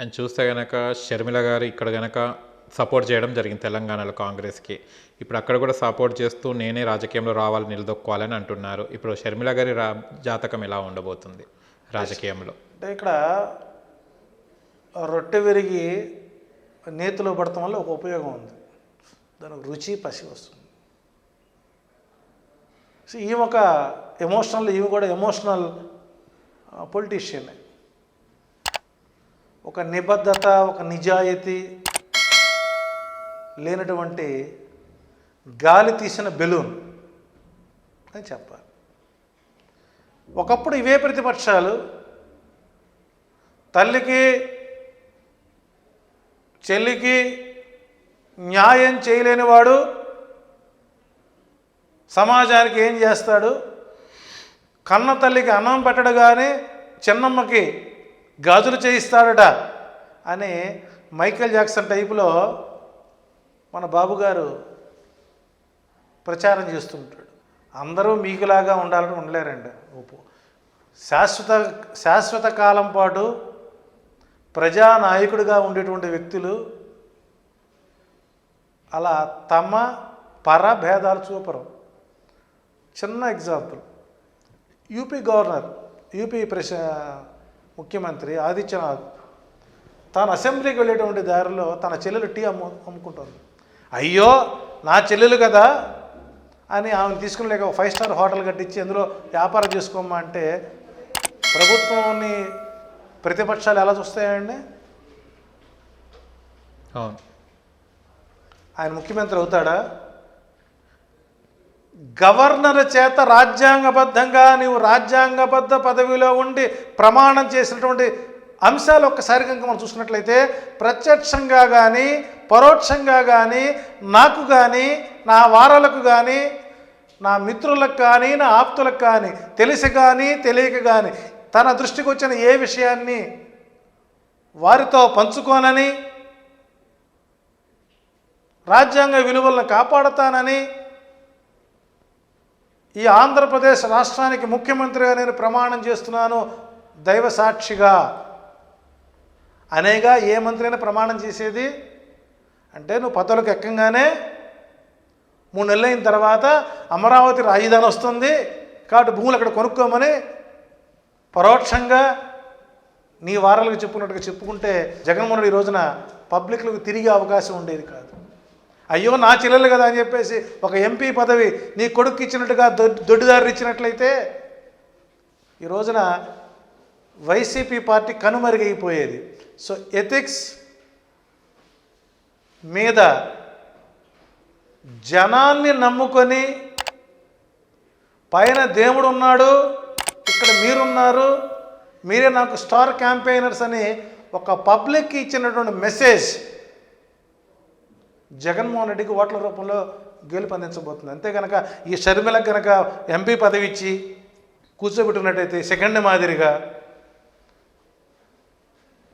అని చూస్తే కనుక షర్మిల గారు ఇక్కడ కనుక సపోర్ట్ చేయడం జరిగింది తెలంగాణలో కాంగ్రెస్కి. ఇప్పుడు అక్కడ కూడా సపోర్ట్ చేస్తూ నేనే రాజకీయంలో రావాలి, నిలదొక్కోవాలని అంటున్నారు. ఇప్పుడు షర్మిల గారి జాతకం ఎలా ఉండబోతుంది రాజకీయంలో? అంటే ఇక్కడ రొట్టె విరిగి నేతిలో పడటం వల్ల ఒక ఉపయోగం ఉంది, దానికి రుచి పసి వస్తుంది. సో ఈమె ఒక ఈమె కూడా ఎమోషనల్ పొలిటీషియనే. ఒక నిబద్ధత, ఒక నిజాయితీ లేనటువంటి గాలి తీసిన బెలూన్ అని చెప్పాలి. ఒకప్పుడు ఇవే ప్రతిపక్షాలు తల్లికి చెల్లికి న్యాయం చేయలేనివాడు సమాజానికి ఏం చేస్తాడు, కన్న తల్లికి అన్నం పెట్టడు కానీ చిన్నమ్మకి గాజులు చేయిస్తాడట అని మైకేల్ జాక్సన్ టైపులో మన బాబుగారు ప్రచారం చేస్తుంటాడు. అందరూ మీకులాగా ఉండాలని ఉండలేరండి. శాశ్వత కాలం పాటు ప్రజానాయకుడిగా ఉండేటువంటి వ్యక్తులు అలా తమ పర భేదాలు చూపరు. చిన్న ఎగ్జాంపుల్, యూపీ ముఖ్యమంత్రి ఆదిత్యనాథ్ తాను అసెంబ్లీకి వెళ్ళేటువంటి దారిలో తన చెల్లెలు టీ అమ్ముకుంటుంది. అయ్యో నా చెల్లెలు కదా అని ఆమెను తీసుకుని లేక 5 స్టార్ హోటల్ కట్టించి అందులో వ్యాపారం చేసుకోమా అంటే ప్రభుత్వాన్ని ప్రతిపక్షాలు ఎలా చూస్తాయండి? ఆయన ముఖ్యమంత్రి అవుతాడా? గవర్నర్ చేత రాజ్యాంగబద్ధంగా నీవు రాజ్యాంగబద్ధ పదవిలో ఉండి ప్రమాణం చేసినటువంటి అంశాలు ఒక్కసారి కనుక మనం చూసుకున్నట్లయితే ప్రత్యక్షంగా కానీ పరోక్షంగా కానీ నాకు కానీ నా వారలకు కానీ నా మిత్రులకు కానీ నా ఆప్తులకు కానీ తెలిసి కానీ తెలియక కానీ తన దృష్టికి వచ్చిన ఏ విషయాన్ని వారితో పంచుకోనని, రాజ్యాంగ విలువలను కాపాడుతానని, ఈ ఆంధ్రప్రదేశ్ రాష్ట్రానికి ముఖ్యమంత్రిగా నేను ప్రమాణం చేస్తున్నాను దైవ సాక్షిగా అనేగా ఏ మంత్రి అయినా ప్రమాణం చేసేది. అంటే నువ్వు పదవులకు ఎక్కంగానే 3 నెలలు అయిన తర్వాత అమరావతి రాజధాని వస్తుంది కాబట్టి భూములు అక్కడ కొనుక్కోమని పరోక్షంగా నీ వారాలకు చెప్పుకున్నట్టుగా చెప్పుకుంటే జగన్మోహన్ రెడ్డి ఈ రోజున పబ్లిక్లకు తిరిగే అవకాశం ఉండేది కాదు. అయ్యో నా చెల్లెలు కదా అని చెప్పేసి ఒక ఎంపీ పదవి నీ కొడుకు ఇచ్చినట్టుగా దొడ్డిదారు ఇచ్చినట్లయితే ఈ రోజున వైసీపీ పార్టీ కనుమరుగైపోయేది. సో ఎథిక్స్ మీద జనాన్ని నమ్ముకొని పైన దేవుడు ఉన్నాడు, ఇక్కడ మీరున్నారు, మీరే నాకు స్టార్ క్యాంపెయినర్స్ అని ఒక పబ్లిక్కి ఇచ్చినటువంటి మెసేజ్ జగన్మోహన్ రెడ్డికి ఓట్ల రూపంలో గెలుపొందించబోతుంది. అంతే కనుక ఈ షర్మిలకు కనుక ఎంపీ పదవి ఇచ్చి కూర్చోబెట్టినట్టయితే సెకండ్ మాదిరిగా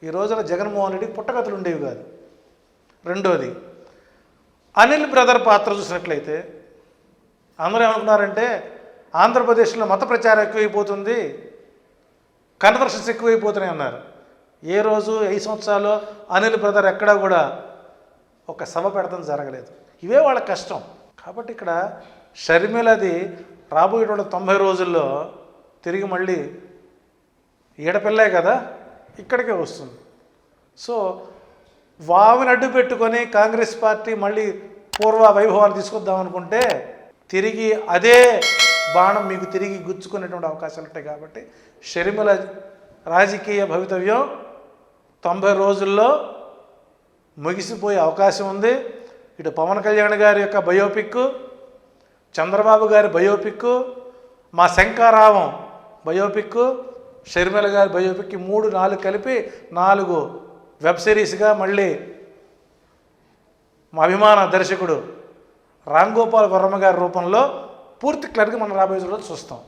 ఈ రోజున జగన్మోహన్ రెడ్డికి పుట్టగతులు ఉండేవి కాదు. రెండోది, అనిల్ బ్రదర్ పాత్ర చూసినట్లయితే అందరూ ఏమనుకున్నారంటే ఆంధ్రప్రదేశ్లో మత ప్రచారం ఎక్కువైపోతుంది, కన్వర్షన్స్ ఎక్కువైపోతున్నాయి అన్నారు. ఏ రోజు 5 సంవత్సరాలు అనిల్ బ్రదర్ ఎక్కడా కూడా ఒక సభ పెడతాం జరగలేదు. ఇవే వాళ్ళ కష్టం. కాబట్టి ఇక్కడ షర్మిలది రాబోయేటువంటి 90 రోజుల్లో తిరిగి మళ్ళీ ఈడపిల్లే కదా ఇక్కడికే వస్తుంది. సో వావిని అడ్డు పెట్టుకొని కాంగ్రెస్ పార్టీ మళ్ళీ పూర్వ వైభవాన్ని తీసుకొద్దాం అనుకుంటే తిరిగి అదే బాణం మీకు తిరిగి గుచ్చుకునేటువంటి అవకాశాలు ఉంటాయి. కాబట్టి షర్మిల రాజకీయ భవితవ్యం 90 రోజుల్లో ముగిసిపోయే అవకాశం ఉంది. ఇటు పవన్ కళ్యాణ్ గారి యొక్క బయోపిక్, చంద్రబాబు గారి బయోపిక్, మా శంకారావం బయోపిక్, షర్మిల గారి బయోపిక్ 3-4 కలిపి 4 వెబ్ సిరీస్గా మళ్ళీ మా అభిమాన దర్శకుడు రామ్ గోపాల్ వర్మ గారి రూపంలో పూర్తి క్లియర్గా మనం రాబోయే రోజుల్లో చూస్తాం.